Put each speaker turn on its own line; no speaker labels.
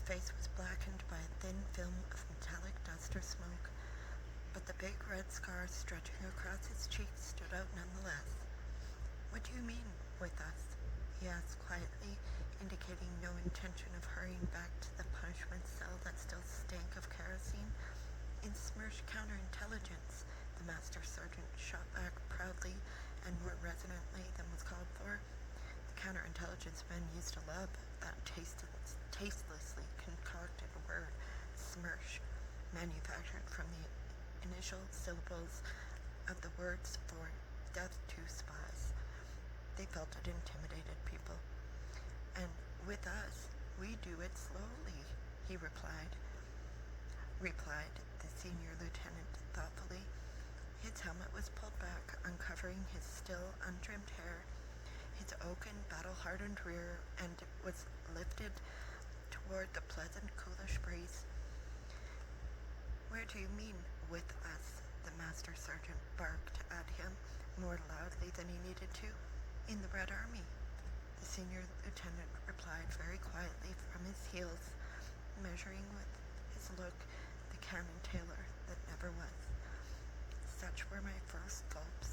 face was blackened by a thin film of metallic dust or smoke, but the big red scar stretching across his cheek stood out nonetheless. "What do you mean, with us?" he asked quietly, indicating no intention of hurrying back to the punishment cell that still stank of kerosene. "In SMERSH counterintelligence," the master sergeant shot back proudly and more resonantly than was called for. The counterintelligence men used to love that tastelessly concocted word, SMERSH, manufactured from the initial syllables of the words for death to spies. They felt it intimidated people. "And with us, we do it slowly," he replied the senior lieutenant thoughtfully. His helmet was pulled back, uncovering his still untrimmed hair. His oaken, battle-hardened rear end was lifted toward the pleasant, coolish breeze. "Where do you mean, with us?" the master sergeant barked at him more loudly than he needed to. "In the Red Army," the senior lieutenant replied very quietly from his heels, measuring with his look the cannon tailor that never was. Such were my first gulps